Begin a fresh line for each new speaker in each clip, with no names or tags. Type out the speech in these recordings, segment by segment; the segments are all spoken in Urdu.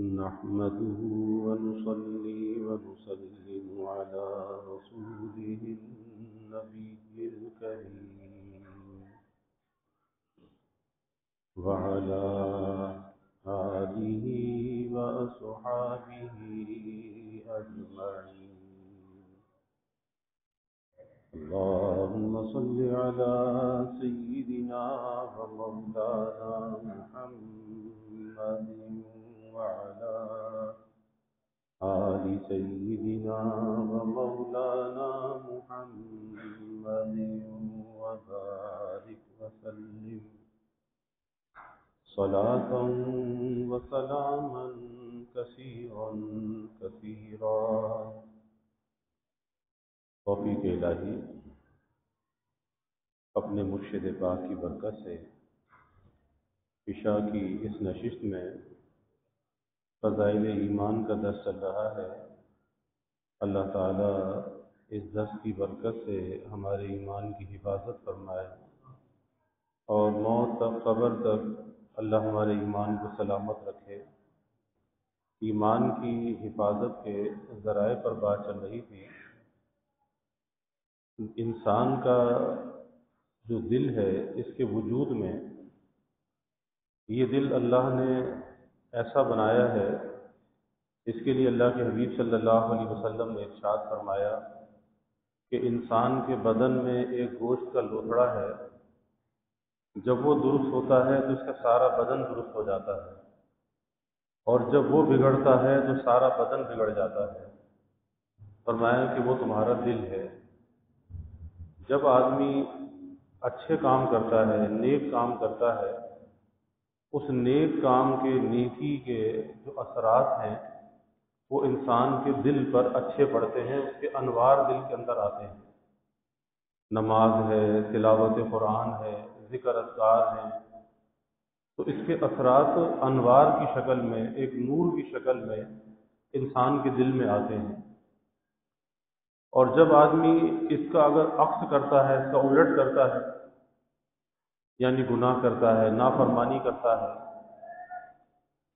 نحمده ونصلي ونسلم على رسوله النبي الكريم وعلى آله وأصحابه أجمعين. اللهم صل على سيدنا ومولانا محمد وعلى آل سيدنا ومولانا محمد وبارك وسلم صلاة وسلاما كثيرا توفیق الہی اپنے مرشد پاک کی برکت سے عشاء کی اس نشست میں فضائل ایمان کا درس چل رہا ہے. اللہ تعالیٰ اس درس کی برکت سے ہمارے ایمان کی حفاظت فرمائے اور موت تک قبر تک اللہ ہمارے ایمان کو سلامت رکھے. ایمان کی حفاظت کے ذرائع پر بات چل رہی تھی. انسان کا جو دل ہے اس کے وجود میں یہ دل اللہ نے ایسا بنایا ہے. اس کے لیے اللہ کے حبیب صلی اللہ علیہ وسلم نے ارشاد فرمایا کہ انسان کے بدن میں ایک گوشت کا لوتھڑا ہے، جب وہ درست ہوتا ہے تو اس کا سارا بدن درست ہو جاتا ہے، اور جب وہ بگڑتا ہے تو سارا بدن بگڑ جاتا ہے. فرمایا کہ وہ تمہارا دل ہے. جب آدمی اچھے کام کرتا ہے، نیک کام کرتا ہے، اس نیک کام کے نیکی کے جو اثرات ہیں وہ انسان کے دل پر اچھے پڑتے ہیں، اس کے انوار دل کے اندر آتے ہیں. نماز ہے، تلاوت قرآن ہے، ذکر اذکار ہیں، تو اس کے اثرات انوار کی شکل میں، ایک نور کی شکل میں انسان کے دل میں آتے ہیں. اور جب آدمی اس کا اگر عکس کرتا ہے، اس کا الٹ کرتا ہے، یعنی گناہ کرتا ہے، نافرمانی کرتا ہے،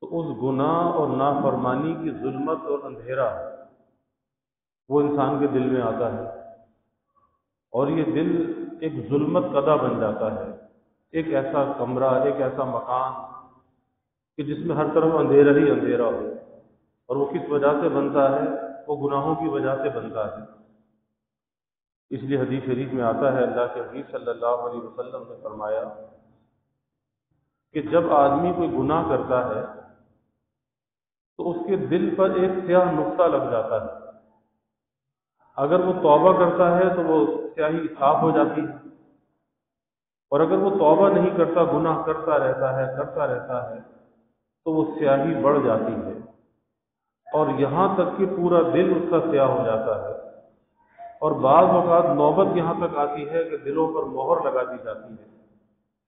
تو اس گناہ اور نافرمانی کی ظلمت اور اندھیرا وہ انسان کے دل میں آتا ہے، اور یہ دل ایک ظلمت قدہ بن جاتا ہے، ایک ایسا کمرہ، ایک ایسا مکان کہ جس میں ہر طرف اندھیرا ہی اندھیرا ہو. اور وہ کس وجہ سے بنتا ہے؟ وہ گناہوں کی وجہ سے بنتا ہے. اس لیے حدیث شریف میں آتا ہے، اللہ کے حبیب صلی اللہ علیہ وسلم نے فرمایا کہ جب آدمی کوئی گناہ کرتا ہے تو اس کے دل پر ایک سیاہ نقطہ لگ جاتا ہے. اگر وہ توبہ کرتا ہے تو وہ سیاہی صاف ہو جاتی ہے، اور اگر وہ توبہ نہیں کرتا، گناہ کرتا رہتا ہے تو وہ سیاہی بڑھ جاتی ہے، اور یہاں تک کہ پورا دل اس کا سیاہ ہو جاتا ہے. اور بعض اوقات نوبت یہاں تک آتی ہے کہ دلوں پر مہر لگا دی جاتی ہے.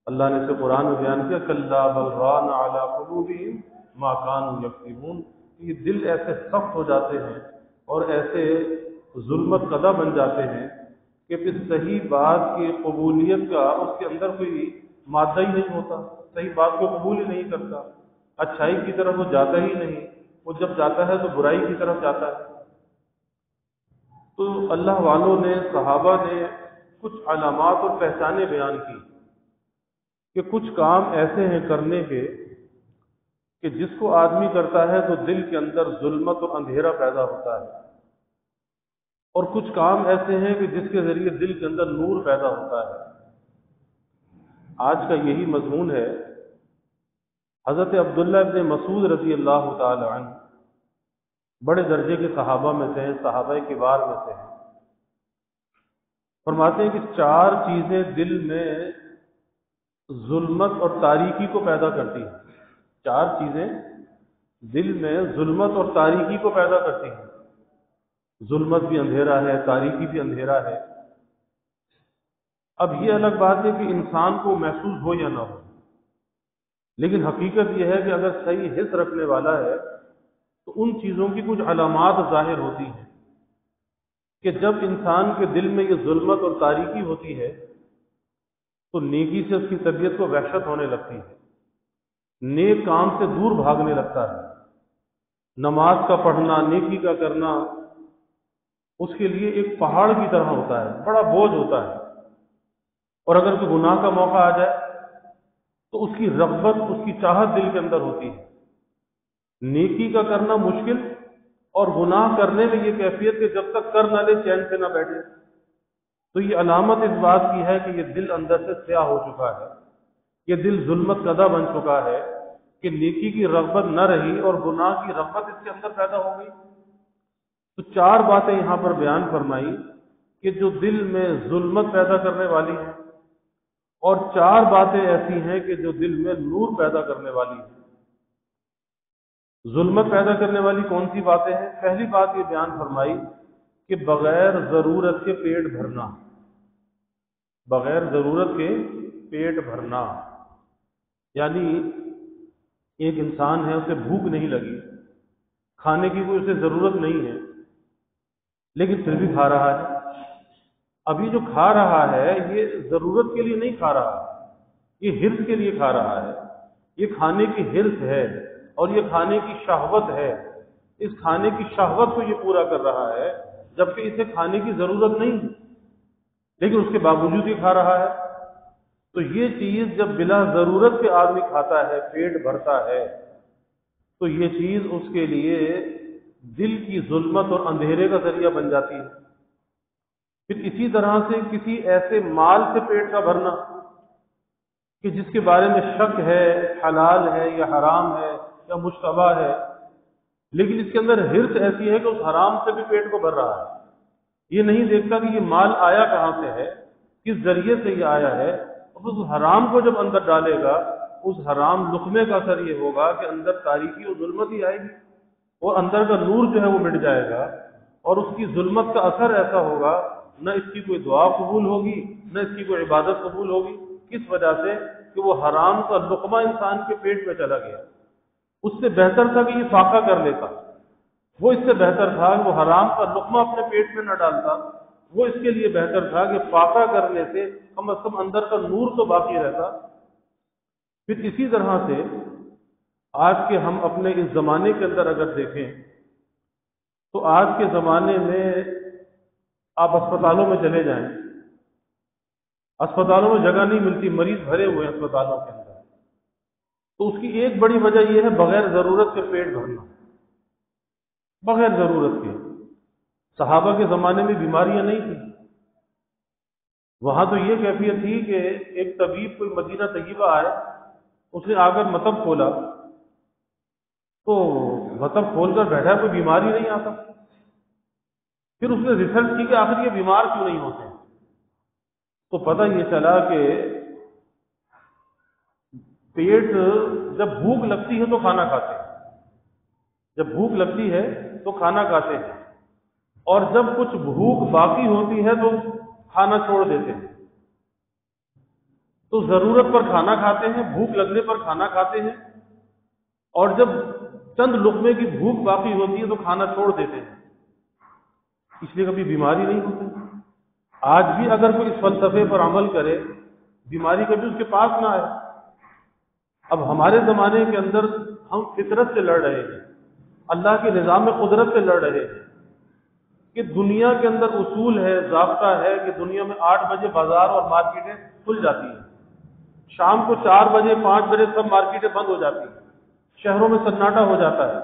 اللہ نے اسے قرآن میں بیان کیا، کلا بل ران علی قلوبہم ما کانوا یکسبون. یہ دل ایسے سخت ہو جاتے ہیں اور ایسے ظلمت قدہ بن جاتے ہیں کہ پھر صحیح بات کی قبولیت کا اس کے اندر کوئی مادہ ہی نہیں ہوتا، صحیح بات کو قبول ہی نہیں کرتا، اچھائی کی طرف وہ جاتا ہی نہیں. وہ جب جاتا ہے تو برائی کی طرف جاتا ہے. تو اللہ والوں نے، صحابہ نے کچھ علامات اور پہچانیں بیان کی کہ کچھ کام ایسے ہیں کرنے کے کہ جس کو آدمی کرتا ہے تو دل کے اندر ظلمت اور اندھیرا پیدا ہوتا ہے، اور کچھ کام ایسے ہیں کہ جس کے ذریعے دل کے اندر نور پیدا ہوتا ہے. آج کا یہی مضمون ہے. حضرت عبداللہ ابن مسعود رضی اللہ تعالی عنہ بڑے درجے کے صحابہ میں سے ہیں، صحابہ کبار میں سے ہیں. فرماتے ہیں کہ 4 چیزیں دل میں ظلمت اور تاریکی کو پیدا کرتی ہیں. 4 چیزیں دل میں ظلمت اور تاریکی کو پیدا کرتی ہیں. ظلمت بھی اندھیرا ہے، تاریکی بھی اندھیرا ہے. اب یہ الگ بات ہے کہ انسان کو محسوس ہو یا نہ ہو، لیکن حقیقت یہ ہے کہ اگر صحیح حس رکھنے والا ہے تو ان چیزوں کی کچھ علامات ظاہر ہوتی ہیں کہ جب انسان کے دل میں یہ ظلمت اور تاریکی ہوتی ہے تو نیکی سے اس کی طبیعت کو وحشت ہونے لگتی ہے، نیک کام سے دور بھاگنے لگتا ہے، نماز کا پڑھنا، نیکی کا کرنا اس کے لیے ایک پہاڑ کی طرح ہوتا ہے، بڑا بوجھ ہوتا ہے، اور اگر کوئی گناہ کا موقع آ جائے تو اس کی رغبت، اس کی چاہت دل کے اندر ہوتی ہے۔ نیکی کا کرنا مشکل، اور گناہ کرنے میں یہ کیفیت کہ جب تک کر نہ لے چین سے نہ بیٹھے، تو یہ علامت اس بات کی ہے کہ یہ دل اندر سے سیاہ ہو چکا ہے، یہ دل ظلمت زدہ بن چکا ہے کہ نیکی کی رغبت نہ رہی اور گناہ کی رغبت اس کے اندر پیدا ہو گئی۔ تو چار باتیں یہاں پر بیان فرمائی کہ جو دل میں ظلمت پیدا کرنے والی ہیں، اور چار باتیں ایسی ہیں کہ جو دل میں نور پیدا کرنے والی ہیں۔ ظلمت پیدا کرنے والی کون سی باتیں ہیں؟ پہلی بات یہ بیان فرمائی کہ بغیر ضرورت کے پیٹ بھرنا، بغیر ضرورت کے پیٹ بھرنا، یعنی ایک انسان ہے، اسے بھوک نہیں لگی، کھانے کی کوئی اسے ضرورت نہیں ہے، لیکن پھر بھی کھا رہا ہے۔ ابھی جو کھا رہا ہے یہ ضرورت کے لیے نہیں کھا رہا، یہ حرص کے لیے کھا رہا ہے، یہ کھانے کی حرص ہے اور یہ کھانے کی شہوت ہے، اس کھانے کی شہوت کو یہ پورا کر رہا ہے جبکہ اسے کھانے کی ضرورت نہیں، لیکن اس کے باوجود یہ کھا رہا ہے۔ تو یہ چیز جب بلا ضرورت کے آدمی کھاتا ہے، پیٹ بھرتا ہے، تو یہ چیز اس کے لیے دل کی ظلمت اور اندھیرے کا ذریعہ بن جاتی ہے۔ پھر اسی طرح سے کسی ایسے مال سے پیٹ کا بھرنا کہ جس کے بارے میں شک ہے، حلال ہے یا حرام ہے یا مشتبہ ہے، لیکن اس کے اندر حرص ایسی ہے کہ اس حرام سے بھی پیٹ کو بھر رہا ہے، یہ نہیں دیکھتا کہ یہ مال آیا کہاں سے ہے، کس ذریعے سے یہ آیا ہے، اور اس حرام کو جب اندر ڈالے گا، اس حرام لقمے کا اثر یہ ہوگا کہ اندر تاریکی اور ظلمت ہی آئے گی، اور اندر کا نور جو ہے وہ مٹ جائے گا، اور اس کی ظلمت کا اثر ایسا ہوگا نہ اس کی کوئی دعا قبول ہوگی نہ اس کی کوئی عبادت قبول ہوگی۔ کس وجہ سے؟ کہ وہ حرام کا لقمہ انسان کے پیٹ میں چلا گیا۔ اس سے بہتر تھا کہ یہ فاقہ کر لیتا، وہ اس سے بہتر تھا کہ وہ حرام کا لقمہ اپنے پیٹ میں نہ ڈالتا، وہ اس کے لیے بہتر تھا کہ فاقہ کرنے سے کم از کم اندر کا نور تو باقی رہتا۔ پھر اسی طرح سے آج کے ہم اپنے اس زمانے کے اندر اگر دیکھیں تو آج کے زمانے میں آپ اسپتالوں میں چلے جائیں، اسپتالوں میں جگہ نہیں ملتی، مریض بھرے ہوئے ہیں اسپتالوں کے اندر۔ تو اس کی ایک بڑی وجہ یہ ہے بغیر ضرورت کے پیٹ بھرنا، بغیر ضرورت کے۔ صحابہ کے زمانے میں بیماریاں نہیں تھیں، وہاں تو یہ کیفیت تھی کہ ایک طبیب کوئی مدینہ طیبہ آئے، اس نے آ کر مطب کھولا، تو مطب کھول کر بیٹھا، کوئی بیماری نہیں آتا۔ پھر اس نے ریسرچ کی کہ آخر یہ بیمار کیوں نہیں ہوتے، تو پتہ یہ چلا کہ پیٹ جب بھوک لگتی ہے تو کھانا کھاتے ہیں، جب بھوک لگتی ہے تو کھانا کھاتے ہیں، اور جب کچھ بھوک باقی ہوتی ہے تو کھانا چھوڑ دیتے ہیں۔ تو ضرورت پر کھانا کھاتے ہیں، بھوک لگنے پر کھانا کھاتے ہیں، اور جب چند لقمے کی بھوک باقی ہوتی ہے تو کھانا چھوڑ دیتے ہیں، اس لیے کبھی بیماری نہیں ہوتی۔ آج بھی اگر کوئی اس فلسفے پر عمل کرے، بیماری کبھی اس کے پاس نہ آئے۔ اب ہمارے زمانے کے اندر ہم فطرت سے لڑ رہے ہیں، اللہ کے نظام قدرت سے لڑ رہے ہیں کہ دنیا کے اندر اصول ہے، ضابطہ ہے کہ دنیا میں 8 بجے بازار اور مارکیٹیں کھل جاتی ہیں، شام کو 4 بجے 5 بجے سب مارکیٹیں بند ہو جاتی ہیں، شہروں میں سناٹا ہو جاتا ہے۔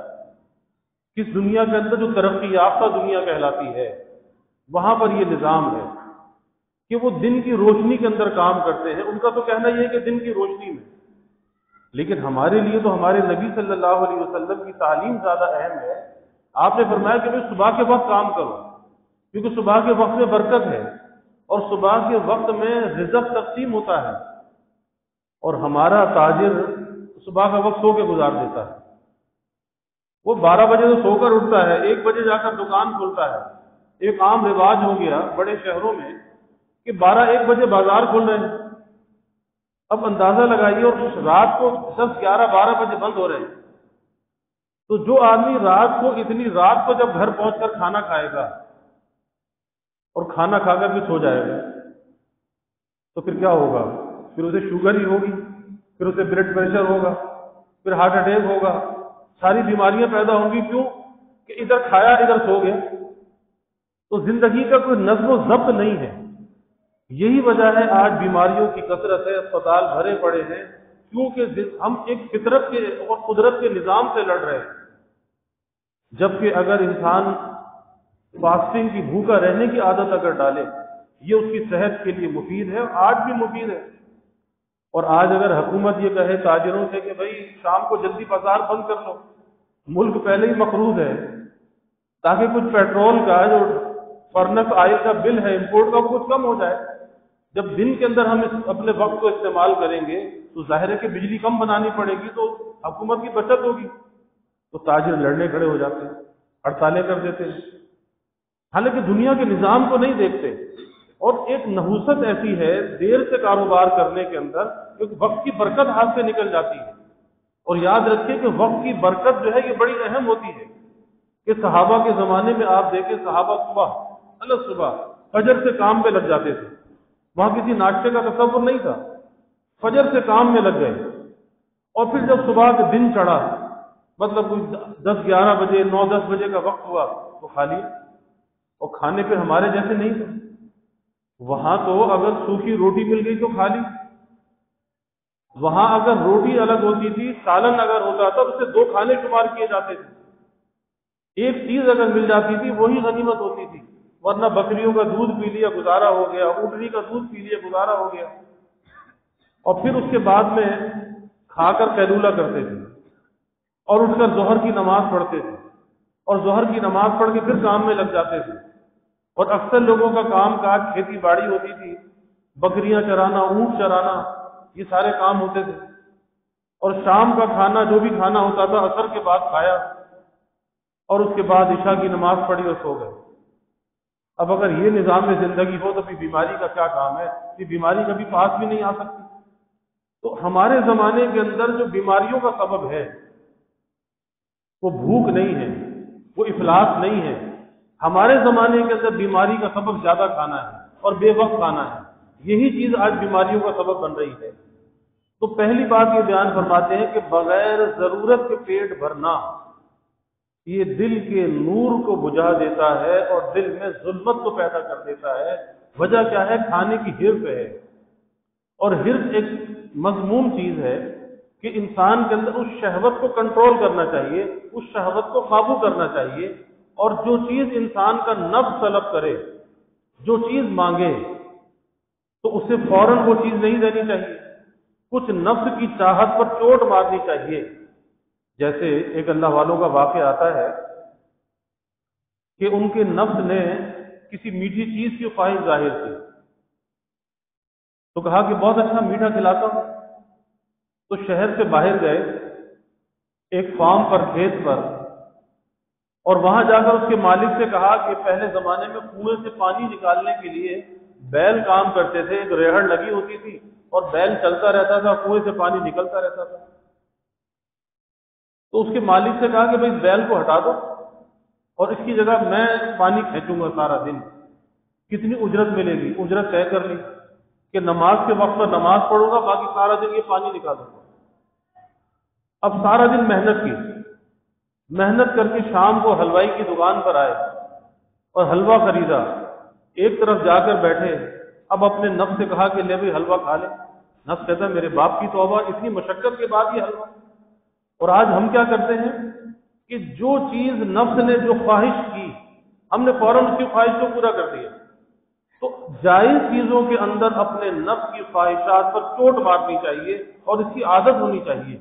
کس دنیا کے اندر جو ترقی یافتہ دنیا کہلاتی ہے، وہاں پر یہ نظام ہے کہ وہ دن کی روشنی کے اندر کام کرتے ہیں۔ ان کا تو کہنا یہ ہے کہ دن کی روشنی میں، لیکن ہمارے لیے تو ہمارے نبی صلی اللہ علیہ وسلم کی تعلیم زیادہ اہم ہے۔ آپ نے فرمایا کہ میں صبح کے وقت کام کروں، کیونکہ صبح کے وقت میں برکت ہے، اور صبح کے وقت میں رزق تقسیم ہوتا ہے، اور ہمارا تاجر صبح کا وقت سو کے گزار دیتا ہے۔ وہ 12 بجے تو سو کر اٹھتا ہے، 1 بجے جا کر دکان کھولتا ہے۔ ایک عام رواج ہو گیا بڑے شہروں میں کہ 12-1 بجے بازار کھل رہے ہیں۔ اب اندازہ لگائیے، اور رات کو 10-11-12 بجے بند ہو رہے ہیں۔ تو جو آدمی رات کو اتنی رات کو جب گھر پہنچ کر کھانا کھائے گا اور کھانا کھا کر بھی سو جائے گا، تو پھر کیا ہوگا؟ پھر اسے شوگر ہی ہوگی، پھر اسے بلڈ پریشر ہوگا، پھر ہارٹ اٹیک ہوگا، ساری بیماریاں پیدا ہوں گی. کیوں کہ ادھر کھایا ادھر سو گیا. تو زندگی کا کوئی نظم و ضبط نہیں ہے. یہی وجہ ہے آج بیماریوں کی کثرت ہے، اسپتال بھرے پڑے ہیں، کیونکہ ہم ایک فطرت کے اور قدرت کے نظام سے لڑ رہے ہیں. جبکہ اگر انسان فاسٹنگ کی بھوکا رہنے کی عادت اگر ڈالے، یہ اس کی صحت کے لیے مفید ہے، اور آج بھی مفید ہے. اور آج اگر حکومت یہ کہے تاجروں سے کہ بھائی شام کو جلدی بازار بند کر لو، ملک پہلے ہی مقروض ہے، تاکہ کچھ پیٹرول کا جو فرنس آئل کا بل ہے امپورٹ کا وہ کچھ کم ہو جائے. جب دن کے اندر ہم اپنے وقت کو استعمال کریں گے تو ظاہر ہے کہ بجلی کم بنانی پڑے گی، تو حکومت کی بچت ہوگی. تو تاجر لڑنے کھڑے ہو جاتے ہیں، ہڑتالیں کر دیتے ہیں، حالانکہ دنیا کے نظام کو نہیں دیکھتے. اور ایک نحوست ایسی ہے دیر سے کاروبار کرنے کے اندر کہ وقت کی برکت ہاتھ سے نکل جاتی ہے. اور یاد رکھیے کہ وقت کی برکت جو ہے یہ بڑی اہم ہوتی ہے. کہ صحابہ کے زمانے میں آپ دیکھیں، صحابہ صبح فجر سے کام پہ لگ جاتے تھے. وہاں کسی ناشتے کا تصور نہیں تھا، فجر سے کام میں لگ گئے. اور پھر جب صبح کے دن چڑھا، مطلب کوئی 10-11 بجے 9-10 بجے کا وقت ہوا تو کھا لیا. اور کھانے پہ ہمارے جیسے نہیں تھے. وہاں تو اگر سوکھی روٹی مل گئی تو کھا لی. وہاں اگر روٹی الگ ہوتی تھی، سالن اگر ہوتا تھا تو اسے 2 کھانے شمار کیے جاتے تھے. ایک چیز اگر مل جاتی تھی وہی غنیمت ہوتی تھی. ورنہ بکریوں کا دودھ پی لیا گزارا ہو گیا، اونٹنی کا دودھ پی لیا گزارا ہو گیا. اور پھر اس کے بعد میں کھا کر قیلولہ کرتے تھے اور اٹھ کر ظہر کی نماز پڑھتے تھے، اور ظہر کی نماز پڑھ کے پھر کام میں لگ جاتے تھے. اور اکثر لوگوں کا کام کاج کھیتی باڑی ہوتی تھی، بکریاں چرانا، اونٹ چرانا، یہ سارے کام ہوتے تھے. اور شام کا کھانا جو بھی کھانا ہوتا تھا عصر کے بعد کھایا، اور اس کے بعد عشاء کی نماز پڑھی اور سو گئے. اب اگر یہ نظام میں زندگی ہو تو پھر بیماری کا کیا کام ہے؟ یہ بیماری کبھی پاس بھی نہیں آ سکتی. تو ہمارے زمانے کے اندر جو بیماریوں کا سبب ہے وہ بھوک نہیں ہے، وہ افلاس نہیں ہے. ہمارے زمانے کے اندر بیماری کا سبب زیادہ کھانا ہے اور بے وقت کھانا ہے. یہی چیز آج بیماریوں کا سبب بن رہی ہے. تو پہلی بات یہ بیان فرماتے ہیں کہ بغیر ضرورت کے پیٹ بھرنا یہ دل کے نور کو بجھا دیتا ہے اور دل میں ظلمت کو پیدا کر دیتا ہے. وجہ کیا ہے؟ کھانے کی حرص ہے. اور حرص ایک مذموم چیز ہے کہ انسان کے اندر اس شہوت کو کنٹرول کرنا چاہیے، اس شہوت کو قابو کرنا چاہیے. اور جو چیز انسان کا نفس طلب کرے، جو چیز مانگے، تو اسے فوراً وہ چیز نہیں دینی چاہیے. کچھ نفس کی چاہت پر چوٹ مارنی چاہیے. جیسے ایک اللہ والوں کا واقعہ آتا ہے کہ ان کے نفس نے کسی میٹھی چیز کی خواہش ظاہر کی، تو کہا کہ بہت اچھا میٹھا کھلاتا ہوں. تو شہر سے باہر گئے ایک فارم پر، کھیت پر، اور وہاں جا کر اس کے مالک سے کہا کہ پہلے زمانے میں کنویں سے پانی نکالنے کے لیے بیل کام کرتے تھے، ایک ریہڑ لگی ہوتی تھی اور بیل چلتا رہتا تھا، کنویں سے پانی نکلتا رہتا تھا. تو اس کے مالک سے کہا کہ بھائی بیل کو ہٹا دو اور اس کی جگہ میں پانی کھینچوں گا سارا دن. کتنی اجرت ملے گی؟ اجرت طے کر لی کہ نماز کے وقت پر نماز پڑھوں گا، باقی سارا دن یہ پانی نکالوں گا. اب سارا دن محنت کی، محنت کر کے شام کو حلوائی کی دکان پر آئے اور حلوہ خریدا. ایک طرف جا کر بیٹھے، اب اپنے نفس سے کہا کہ لے بھائی حلوہ کھا لے. نفس کہتا ہے میرے باپ کی توبہ، اتنی مشقت کے بعد یہ حلوہ. اور آج ہم کیا کرتے ہیں کہ جو چیز نفس نے جو خواہش کی، ہم نے فوراً اس کی خواہش کو پورا کر دیا. تو جائز چیزوں کے اندر اپنے نفس کی خواہشات پر چوٹ مارنی چاہیے اور اس کی عادت ہونی چاہیے.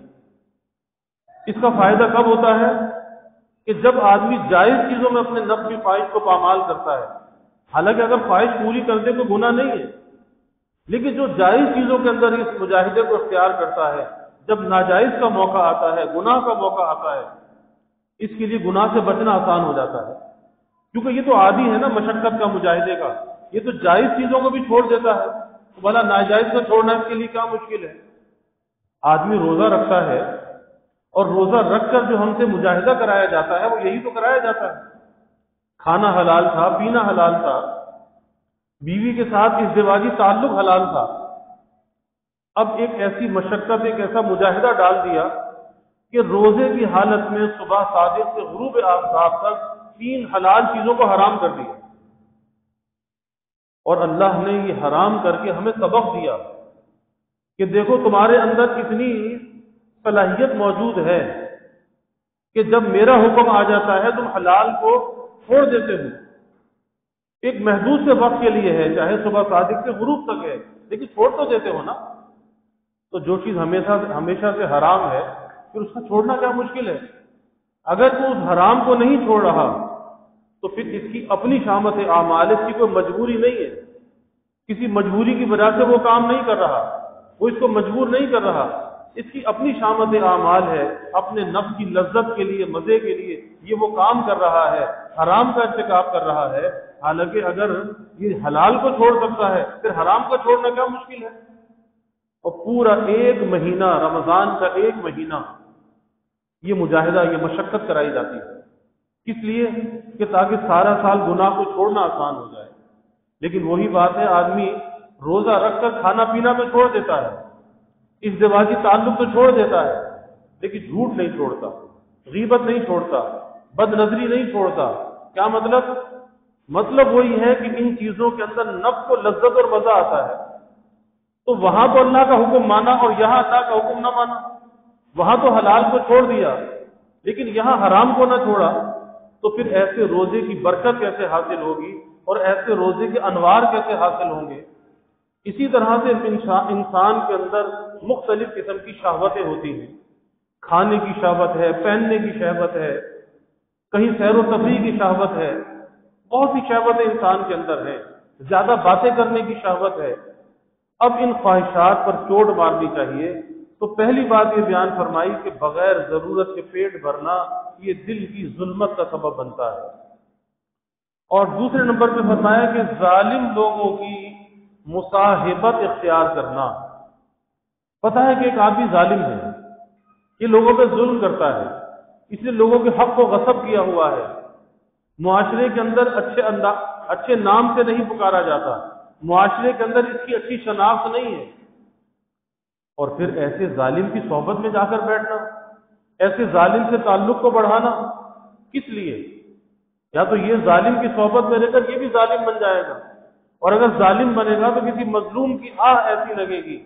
اس کا فائدہ کب ہوتا ہے؟ کہ جب آدمی جائز چیزوں میں اپنے نفس کی خواہش کو پامال کرتا ہے. حالانکہ اگر خواہش پوری کر دے تو گناہ نہیں ہے، لیکن جو جائز چیزوں کے اندر اس مجاہدے کو اختیار کرتا ہے، جب ناجائز کا موقع آتا ہے، گناہ کا موقع آتا ہے، اس کے لیے گناہ سے بچنا آسان ہو جاتا ہے. کیونکہ یہ تو عادی ہے نا مشقت کا، مجاہدے کا. یہ تو جائز چیزوں کو بھی چھوڑ دیتا ہے، تو بھلا ناجائز کو چھوڑنا اس کے لیے کیا مشکل ہے؟ آدمی روزہ رکھتا ہے اور روزہ رکھ کر جو ہم سے مجاہدہ کرایا جاتا ہے وہ یہی تو کرایا جاتا ہے. کھانا حلال تھا، پینا حلال تھا، بیوی کے ساتھ ازدواجی تعلق حلال تھا. اب ایک ایسی مشقت، ایک ایسا مجاہدہ ڈال دیا کہ روزے کی حالت میں صبح صادق سے غروب آفتاب تک 3 حلال چیزوں کو حرام کر دیا، اور اللہ نے یہ حرام کر کے ہمیں سبق دیا کہ دیکھو تمہارے اندر اتنی صلاحیت موجود ہے کہ جب میرا حکم آ جاتا ہے تم حلال کو چھوڑ دیتے ہو، ایک محدود سے وقت کے لیے ہے، چاہے صبح صادق سے غروب تک ہے، لیکن چھوڑ تو دیتے ہو نا۔ تو جو چیز ہمیشہ سے حرام ہے پھر اس کا چھوڑنا کیا مشکل ہے؟ اگر تو اس حرام کو نہیں چھوڑ رہا تو پھر اس کی اپنی شامت اعمال، اس کی کوئی مجبوری نہیں ہے، کسی مجبوری کی وجہ سے وہ کام نہیں کر رہا، وہ اس کو مجبور نہیں کر رہا، اس کی اپنی شامت اعمال ہے، اپنے نفس کی لذت کے لیے، مزے کے لیے یہ وہ کام کر رہا ہے، حرام کا ارتکاب کر رہا ہے۔ حالانکہ اگر یہ حلال کو چھوڑ سکتا ہے پھر حرام کو چھوڑنا کیا مشکل ہے؟ اور پورا 1 مہینہ، رمضان کا 1 مہینہ یہ مجاہدہ، یہ مشقت کرائی جاتی ہے، کس لیے؟ کہ تاکہ سارا سال گناہ کو چھوڑنا آسان ہو جائے۔ لیکن وہی بات ہے، آدمی روزہ رکھ کر کھانا پینا تو چھوڑ دیتا ہے، ازدواجی تعلق تو چھوڑ دیتا ہے، لیکن جھوٹ نہیں چھوڑتا، غیبت نہیں چھوڑتا، بد نظری نہیں چھوڑتا۔ کیا مطلب؟ مطلب وہی ہے کہ ان چیزوں کے اندر نفس کو لذت اور مزہ آتا ہے، تو وہاں تو اللہ کا حکم مانا اور یہاں اللہ کا حکم نہ مانا، وہاں تو حلال کو چھوڑ دیا لیکن یہاں حرام کو نہ چھوڑا، تو پھر ایسے روزے کی برکت کیسے حاصل ہوگی اور ایسے روزے کے انوار کیسے حاصل ہوں گے؟ اسی طرح سے انسان کے اندر مختلف قسم کی شہوتیں ہوتی ہیں، کھانے کی شہوت ہے، پہننے کی شہوت ہے، کہیں سیر و تفریح کی شہوت ہے، بہت سی شہوتیں انسان کے اندر ہیں، زیادہ باتیں کرنے کی شہوت ہے۔ اب ان خواہشات پر چوٹ مارنی چاہیے، تو پہلی بات یہ بیان فرمائی کہ بغیر ضرورت کے پیٹ بھرنا یہ دل کی ظلمت کا سبب بنتا ہے، اور دوسرے نمبر پہ فرمایا کہ ظالم لوگوں کی مصاحبت اختیار کرنا۔ پتہ ہے کہ ایک آدمی ظالم ہے، یہ لوگوں پہ ظلم کرتا ہے، اس نے لوگوں کے حق کو غصب کیا ہوا ہے، معاشرے کے اندر اچھے نام سے نہیں پکارا جاتا، معاشرے کے اندر اس کی اچھی شناخت نہیں ہے، اور پھر ایسے ظالم کی صحبت میں جا کر بیٹھنا، ایسے ظالم سے تعلق کو بڑھانا، کس لیے؟ یا تو یہ ظالم کی صحبت میں رہ کر یہ بھی ظالم بن جائے گا، اور اگر ظالم بنے گا تو کسی مظلوم کی آہ ایسی لگے گی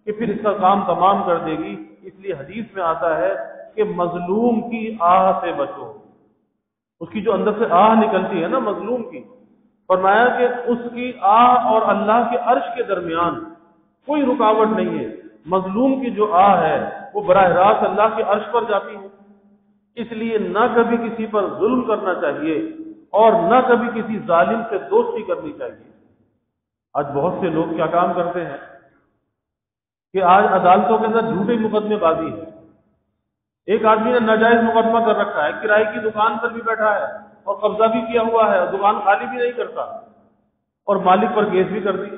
کہ پھر اس کا کام تمام کر دے گی۔ اس لیے حدیث میں آتا ہے کہ مظلوم کی آہ سے بچو، اس کی جو اندر سے آہ نکلتی ہے نا مظلوم کی، فرمایا کہ اس کی آہ اور اللہ کے عرش کے درمیان کوئی رکاوٹ نہیں ہے، مظلوم کی جو آہ ہے وہ براہ راست اللہ کے عرش پر جاتی ہے۔ اس لیے نہ کبھی کسی پر ظلم کرنا چاہیے اور نہ کبھی کسی ظالم سے دوستی کرنی چاہیے۔ آج بہت سے لوگ کیا کام کرتے ہیں کہ آج عدالتوں کے اندر جھوٹے مقدمے بازی ہے، ایک آدمی نے ناجائز مقدمہ کر رکھا ہے، کرائے کی دکان پر بھی بیٹھا ہے اور قبضہ بھی کیا ہوا ہے، دکان خالی بھی نہیں کرتا، اور مالک پر کیس بھی کر دی۔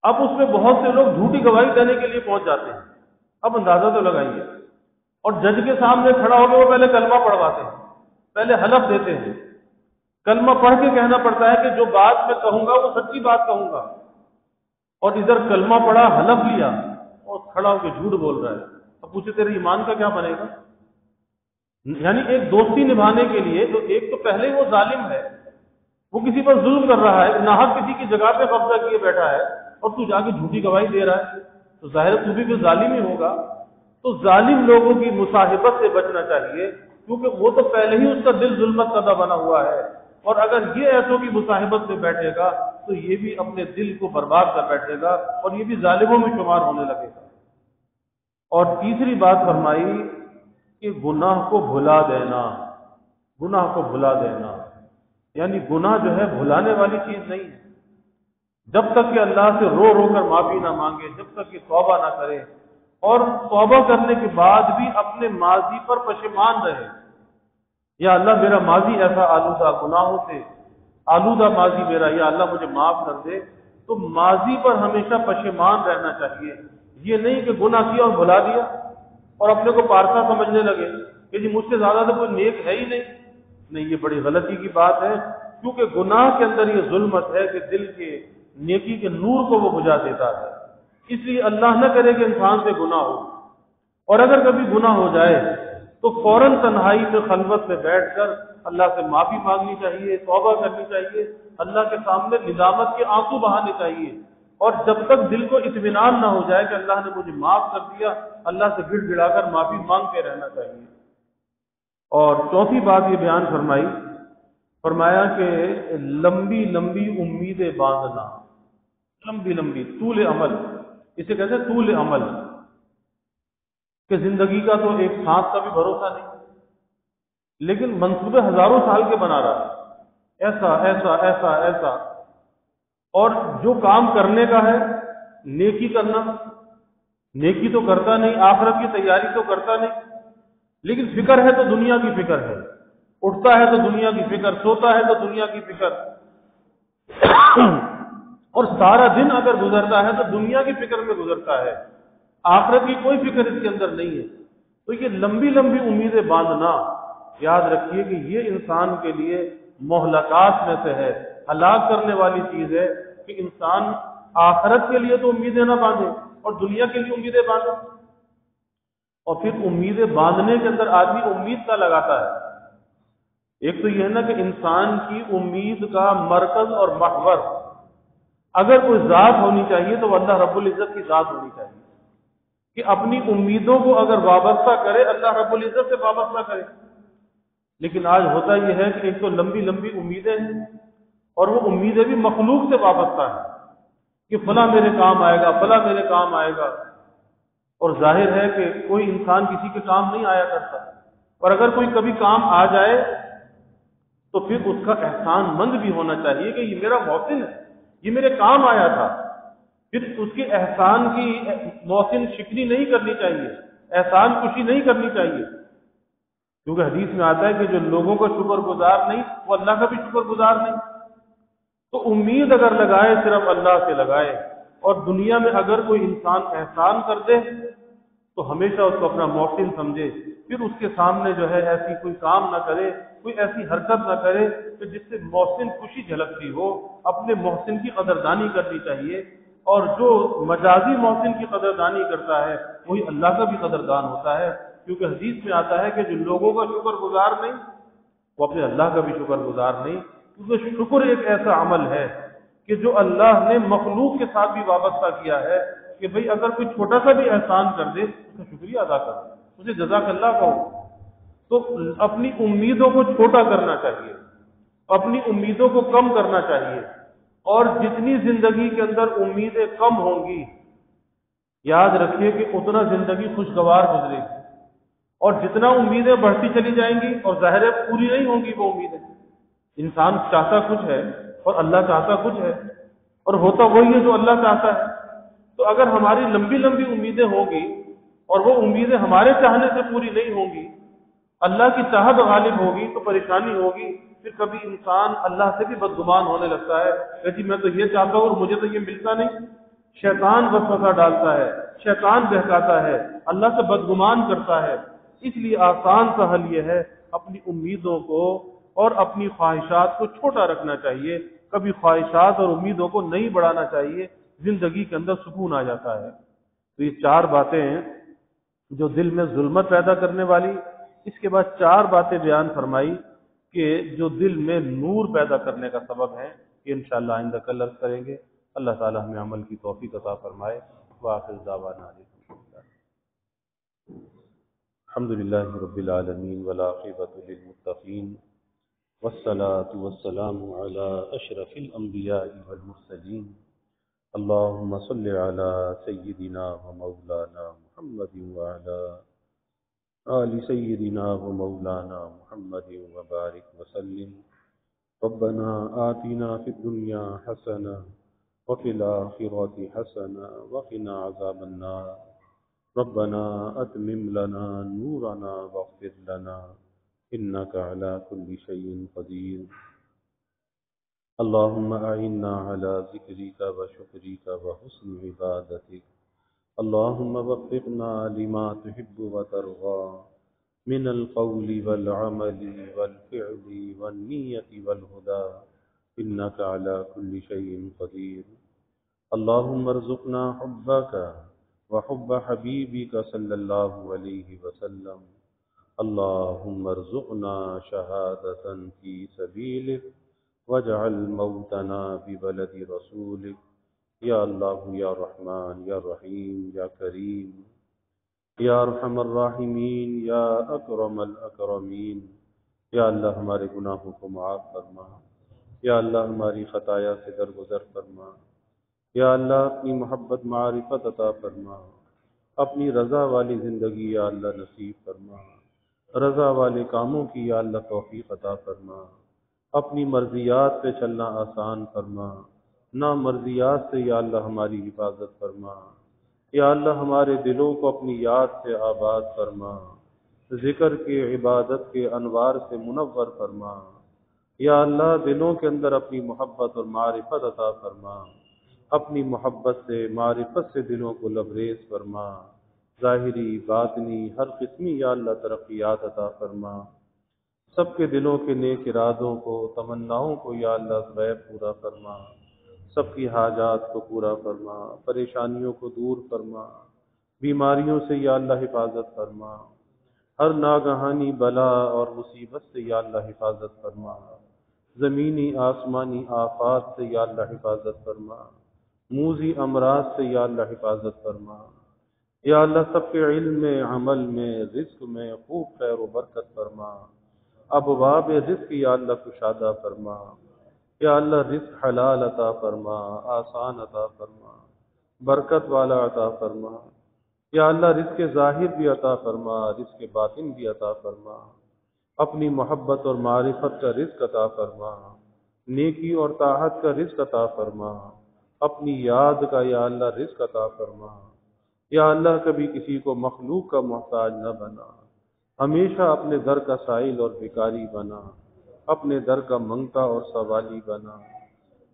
اب اس میں بہت سے لوگ جھوٹی گواہی دینے کے لیے پہنچ جاتے ہیں۔ اب اندازہ تو لگائیے، اور جج کے سامنے کھڑا ہو کے وہ پہلے کلمہ پڑھواتے ہیں، پہلے حلف دیتے ہیں، کلمہ پڑھ کے کہنا پڑتا ہے کہ جو بات میں کہوں گا وہ سچی بات کہوں گا، اور ادھر کلمہ پڑھا، حلف لیا اور کھڑا ہو کے جھوٹ بول رہا ہے۔ اب پوچھے تیرے ایمان کا کیا بنے گا؟ یعنی ایک دوستی نبھانے کے لیے تو ایک تو پہلے ہی وہ ظالم ہے، وہ کسی پر ظلم کر رہا ہے، ناحق کسی کی جگہ پہ قبضہ کیے بیٹھا ہے، اور تو جا کے جھوٹی گواہی دے رہا ہے، تو ظاہر تو بھی کوئی ظالم ہی ہوگا۔ تو ظالم لوگوں کی مصاحبت سے بچنا چاہیے، کیونکہ وہ تو پہلے ہی اس کا دل ظلمت کا بنا ہوا ہے، اور اگر یہ ایسوں کی مصاحبت میں بیٹھے گا تو یہ بھی اپنے دل کو برباد کر بیٹھے گا اور یہ بھی ظالموں میں شمار ہونے لگے گا۔ اور تیسری بات فرمائی کہ گناہ کو بھلا دینا، گناہ کو بھلا دینا، یعنی گناہ جو ہے بھلانے والی چیز نہیں ہے۔ جب تک کہ اللہ سے رو رو کر معافی نہ مانگے، جب تک کہ توبہ نہ کرے، اور توبہ کرنے کے بعد بھی اپنے ماضی پر پشیمان رہے، یا اللہ میرا ماضی ایسا آلودہ گناہوں سے آلودہ ماضی میرا، یا اللہ مجھے معاف کر دے، تو ماضی پر ہمیشہ پشیمان رہنا چاہیے۔ یہ نہیں کہ گناہ کیا اور بھلا دیا اور اپنے کو پارسا سمجھنے لگے کہ جی مجھ سے زیادہ تو کوئی نیک ہے ہی نہیں، یہ بڑی غلطی کی بات ہے، کیونکہ گناہ کے اندر یہ ظلمت ہے کہ دل کے نیکی کے نور کو وہ بجھا دیتا ہے۔ اس لیے اللہ نہ کرے کہ انسان سے گناہ ہو، اور اگر کبھی گناہ ہو جائے تو فوراً تنہائی میں خلوت میں بیٹھ کر اللہ سے معافی مانگنی چاہیے، توبہ کرنی چاہیے، اللہ کے سامنے ندامت کے آنسو بہانے چاہیے، اور جب تک دل کو اطمینان نہ ہو جائے کہ اللہ نے مجھے معاف کر دیا، اللہ سے گڑ گڑا کر معافی مانگتے رہنا چاہیے۔ اور چوتھی بات یہ بیان فرمایا کہ لمبی لمبی امیدیں باندھنا، لمبی لمبی طول عمل، اسے کہتے ہیں طول عمل، کہ زندگی کا تو ایک سانس کا بھی بھروسہ نہیں، لیکن منصوبے ہزاروں سال کے بنا رہا ہے، ایسا ایسا ایسا ایسا، اور جو کام کرنے کا ہے نیکی کرنا، نیکی تو کرتا نہیں، آخرت کی تیاری تو کرتا نہیں، لیکن فکر ہے تو دنیا کی فکر ہے، اٹھتا ہے تو دنیا کی فکر، سوتا ہے تو دنیا کی فکر، اور سارا دن اگر گزرتا ہے تو دنیا کی فکر میں گزرتا ہے، آخرت کی کوئی فکر اس کے اندر نہیں ہے۔ تو یہ لمبی لمبی امیدیں باندھنا، یاد رکھیے کہ یہ انسان کے لیے مہلکات میں سے ہے، ہلاک کرنے والی چیز ہے کہ انسان آخرت کے لیے تو امیدیں نہ باندھے اور دنیا کے لیے امیدیں باندھے، اور پھر امیدیں باندھنے کے اندر آدمی امید کا لگاتا ہے۔ ایک تو یہ ہے نا کہ انسان کی امید کا مرکز اور محور اگر کوئی ذات ہونی چاہیے تو وہ اللہ رب العزت کی ذات ہونی چاہیے، کہ اپنی امیدوں کو اگر وابستہ کرے اللہ رب العزت سے وابستہ کرے۔ لیکن آج ہوتا یہ ہے کہ ایک تو لمبی لمبی امیدیں ہیں، اور وہ امیدیں بھی مخلوق سے وابستہ ہیں کہ فلاں میرے کام آئے گا، فلاں میرے کام آئے گا، اور ظاہر ہے کہ کوئی انسان کسی کے کام نہیں آیا کرتا، اور اگر کوئی کبھی کام آ جائے تو پھر اس کا احسان مند بھی ہونا چاہیے کہ یہ میرا محسن ہے، یہ میرے کام آیا تھا، پھر اس کے احسان کی محسن شکنی نہیں کرنی چاہیے، احسان کشی نہیں کرنی چاہیے، کیونکہ حدیث میں آتا ہے کہ جو لوگوں کا شکر گزار نہیں وہ اللہ کا بھی شکر گزار نہیں۔ تو امید اگر لگائے صرف اللہ سے لگائے، اور دنیا میں اگر کوئی انسان احسان کر دے تو ہمیشہ اس کو اپنا محسن سمجھے، پھر اس کے سامنے جو ہے ایسی کوئی کام نہ کرے، کوئی ایسی حرکت نہ کرے کہ جس سے محسن خوشی جھلکتی ہو، اپنے محسن کی قدردانی کرنی چاہیے، اور جو مجازی محسن کی قدردانی کرتا ہے وہی اللہ کا بھی قدردان ہوتا ہے، کیونکہ حدیث میں آتا ہے کہ جو لوگوں کا شکر گزار نہیں وہ اپنے اللہ کا بھی شکر گزار نہیں، کیونکہ شکر ایک ایسا عمل ہے کہ جو اللہ نے مخلوق کے ساتھ بھی وابستہ کیا ہے، کہ بھئی اگر کوئی چھوٹا سا بھی احسان کر دے اس کا شکریہ ادا کرو، اسے جزاک اللہ کہو۔ تو اپنی امیدوں کو چھوٹا کرنا چاہیے، اپنی امیدوں کو کم کرنا چاہیے، اور جتنی زندگی کے اندر امیدیں کم ہوں گی یاد رکھیے کہ اتنا زندگی خوشگوار گزرے گی، اور جتنا امیدیں بڑھتی چلی جائیں گی اور ظاہر ہے پوری نہیں ہوں گی وہ امیدیں، انسان چاہتا کچھ ہے اور اللہ چاہتا کچھ ہے، اور ہوتا وہی ہے جو اللہ چاہتا ہے۔ تو اگر ہماری لمبی لمبی امیدیں ہوں گی اور وہ امیدیں ہمارے چاہنے سے پوری نہیں ہوں گی، اللہ کی چاہت غالب ہوگی تو پریشانی ہوگی، پھر کبھی انسان اللہ سے بھی بدگمان ہونے لگتا ہے کہ جی میں تو یہ چاہتا ہوں اور مجھے تو یہ ملتا نہیں، شیطان وسوسہ ڈالتا ہے، شیطان بہکاتا ہے، اللہ سے بدگمان کرتا ہے۔ اس لیے آسان سا حل یہ ہے اپنی امیدوں کو اور اپنی خواہشات کو چھوٹا رکھنا چاہیے، کبھی خواہشات اور امیدوں کو نہیں بڑھانا چاہیے، زندگی کے اندر سکون آ جاتا ہے۔ تو یہ چار باتیں ہیں جو دل میں ظلمت پیدا کرنے والی، اس کے بعد چار باتیں بیان فرمائی کہ جو دل میں نور پیدا کرنے کا سبب ہے، یہ انشاءاللہ آئندہ کل عرض کریں گے۔ اللہ تعالی ہمیں عمل کی توفیق عطا فرمائے۔ وآخر دعوانا الحمد للہ رب العالمین والعاقبۃ للمتقین والصلاة والسلام على اشرف الانبیاء والمرسلین اللهم صل على سيدنا ومولانا محمد وعلى آل سيدنا ومولانا محمد وبارك وسلم ربنا آتنا في الدنيا حسنة وفي الآخرة حسنة وقنا عذاب النار ربنا أتمم لنا نورنا واغفر لنا إنك على كل شيء قدير اللهم أعنا على ذكرك وشكرك وحسن عبادتك اللهم وفقنا لما تحب وترضى من القول والعمل والفعل والنية والهدى إنك على كل شيء قدير اللهم ارزقنا حبك وحب حبيبك صلى الله عليه وسلم. اللهم ارزقنا شهادة في سبيلك واجعل موتنا ببلد رسولك. یا اللہ یا رحمان یا رحیم یا کریم یا ارحم الراحمین یا اکرم الاکرمین. یا اللہ ہمارے گناہوں کو معاف فرما. یا اللہ ہماری خطایا سے درگزر فرما. یا اللہ اپنی محبت معرفت عطا فرما. اپنی رضا والی زندگی یا اللہ نصیب فرما. رضا والے کاموں کی یا اللہ توفیق عطا فرما. اپنی مرضیات پہ چلنا آسان فرما. نا مرضیات سے یا اللہ ہماری حفاظت فرما. یا اللہ ہمارے دلوں کو اپنی یاد سے آباد فرما. ذکر کے عبادت کے انوار سے منور فرما. یا اللہ دلوں کے اندر اپنی محبت اور معرفت عطا فرما. اپنی محبت سے معرفت سے دلوں کو لبریز فرما. ظاہری باطنی ہر قسمی یا اللہ ترقیات عطا فرما. سب کے دلوں کے نیک ارادوں کو تمناؤں کو یا اللہ غیب پورا فرما. سب کی حاجات کو پورا فرما. پریشانیوں کو دور فرما. بیماریوں سے یا اللہ حفاظت فرما. ہر ناگہانی بلا اور مصیبت سے یا اللہ حفاظت فرما. زمینی آسمانی آفات سے یا اللہ حفاظت فرما. موذی امراض سے یا اللہ حفاظت فرما. یا اللہ سب کے علم میں عمل میں رزق میں خوب خیر و برکت فرما. ابواب رزق یا اللہ کشادہ فرما. یا اللہ رزق حلال عطا فرما. آسان عطا فرما. برکت والا عطا فرما. یا اللہ رزق ظاہر بھی عطا فرما. رزق باطن بھی عطا فرما. اپنی محبت اور معرفت کا رزق عطا فرما. نیکی اور طاعت کا رزق عطا فرما. اپنی یاد کا یا اللہ رزق عطا فرما. یا اللہ کبھی کسی کو مخلوق کا محتاج نہ بنا. ہمیشہ اپنے در کا سائل اور بھکاری بنا. اپنے در کا منگتا اور سوالی بنا.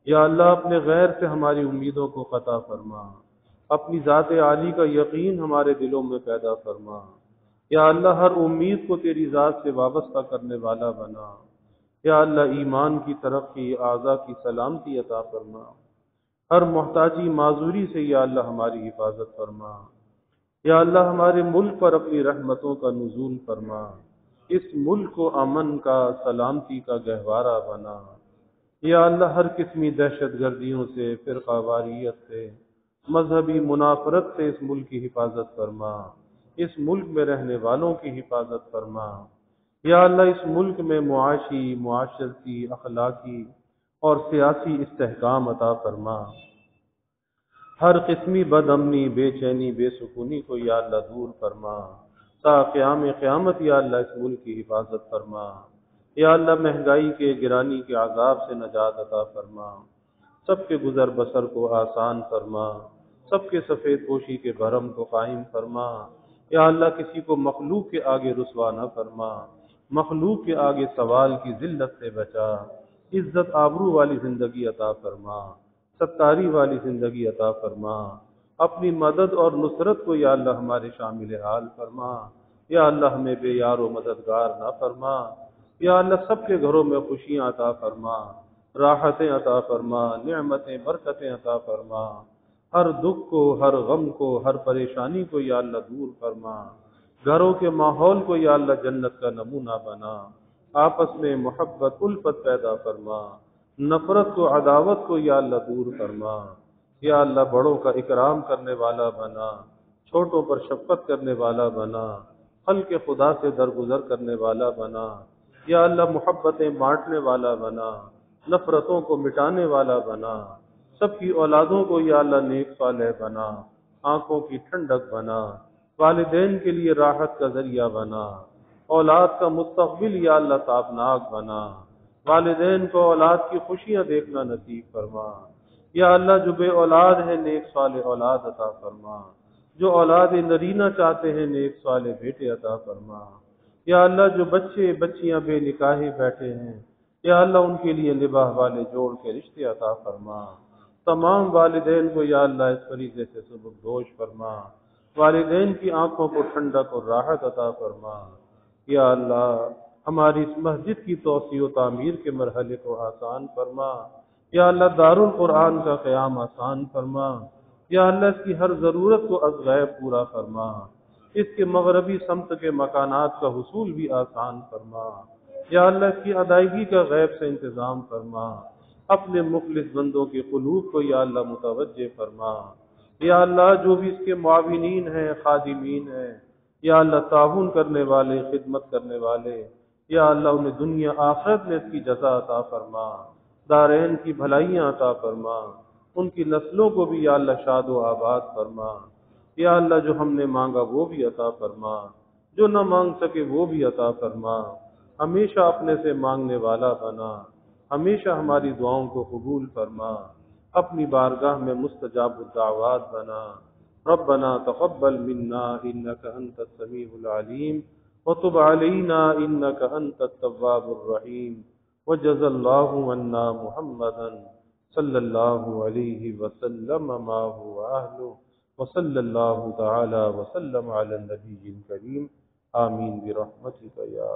یا اللہ اپنے غیر سے ہماری امیدوں کو قطع فرما. اپنی ذات عالی کا یقین ہمارے دلوں میں پیدا فرما. یا اللہ ہر امید کو تیری ذات سے وابستہ کرنے والا بنا. یا اللہ ایمان کی ترقی اعضاء کی سلامتی عطا فرما. ہر محتاجی معذوری سے یا اللہ ہماری حفاظت فرما. یا اللہ ہمارے ملک پر اپنی رحمتوں کا نزول فرما. اس ملک کو امن کا سلامتی کا گہوارہ بنا. یا اللہ ہر قسمی دہشت گردیوں سے فرقہ واریت سے مذہبی منافرت سے اس ملک کی حفاظت فرما. اس ملک میں رہنے والوں کی حفاظت فرما. یا اللہ اس ملک میں معاشی معاشرتی اخلاقی اور سیاسی استحکام عطا فرما. ہر قسمی بد امنی بے چینی بے سکونی کو یا اللہ دور فرما. تا قیام قیامت یا اللہ اس ملک کی حفاظت فرما. یا اللہ مہنگائی کے گرانی کے عذاب سے نجات عطا فرما. سب کے گزر بسر کو آسان فرما. سب کے سفید پوشی کے بھرم کو قائم فرما. یا اللہ کسی کو مخلوق کے آگے رسوا نہ فرما. مخلوق کے آگے سوال کی ذلت سے بچا. عزت آبرو والی زندگی عطا فرما. ستاری والی زندگی عطا فرما. اپنی مدد اور نصرت کو یا اللہ ہمارے شامل حال فرما. یا اللہ ہمیں بے یار و مددگار نہ فرما. یا اللہ سب کے گھروں میں خوشیاں عطا فرما. راحتیں عطا فرما. نعمتیں برکتیں عطا فرما. ہر دکھ کو ہر غم کو ہر پریشانی کو یا اللہ دور فرما. گھروں کے ماحول کو یا اللہ جنت کا نمونہ بنا. آپس میں محبت الفت پیدا فرما. نفرت کو عداوت کو یا اللہ دور فرما. یا اللہ بڑوں کا اکرام کرنے والا بنا. چھوٹوں پر شفقت کرنے والا بنا. خلق خدا سے درگزر کرنے والا بنا. یا اللہ محبتیں بانٹنے والا بنا. نفرتوں کو مٹانے والا بنا. سب کی اولادوں کو یا اللہ نیک صالح بنا. آنکھوں کی ٹھنڈک بنا. والدین کے لیے راحت کا ذریعہ بنا. اولاد کا مستقبل یا اللہ تابناک بنا. والدین کو اولاد کی خوشیاں دیکھنا نصیب فرما. یا اللہ جو بے اولاد ہے نیک صالح اولاد عطا فرما. جو اولاد نرینہ چاہتے ہیں نیک صالح بیٹے عطا فرما. یا اللہ جو بچے بچیاں بے نکاحی بیٹھے ہیں یا اللہ ان کے لیے نباہ والے جوڑ کے رشتے عطا فرما. تمام والدین کو یا اللہ اس فریضے سے سبکدوش فرما. والدین کی آنکھوں کو ٹھنڈک اور راحت عطا فرما. یا اللہ ہماری اس مسجد کی توسیع و تعمیر کے مرحلے کو آسان فرما. یا اللہ دارالقرآن کا قیام آسان فرما. یا اللہ اس کی ہر ضرورت کو از غیب پورا فرما، اس کے مغربی سمت کے مکانات کا حصول بھی آسان فرما، یا اللہ اس کی ادائیگی کا غیب سے انتظام فرما، اپنے مخلص بندوں کے قلوب کو یا اللہ متوجہ فرما، یا اللہ جو بھی اس کے معاونین ہیں، خادمین ہیں، یا اللہ تعاون کرنے والے، خدمت کرنے والے، یا اللہ انہیں دنیا آخرت میں اس کی جزا عطا فرما، دارین کی بھلائیاں عطا فرما، ان کی نسلوں کو بھی یا اللہ شاد و آباد فرما، یا اللہ جو ہم نے مانگا وہ بھی عطا فرما، جو نہ مانگ سکے وہ بھی عطا فرما، ہمیشہ اپنے سے مانگنے والا بنا، ہمیشہ ہماری دعاؤں کو قبول فرما، اپنی بارگاہ میں مستجاب الدعوات بنا۔ ربنا تقبل منا انك انت السميع العليم وتب علينا انك انت التواب الرحيم وجزى الله عنا محمدا صلى الله عليه وسلم ما هو اهله وصلى الله تعالى وسلم على النبي الكريم آمين برحمتك يا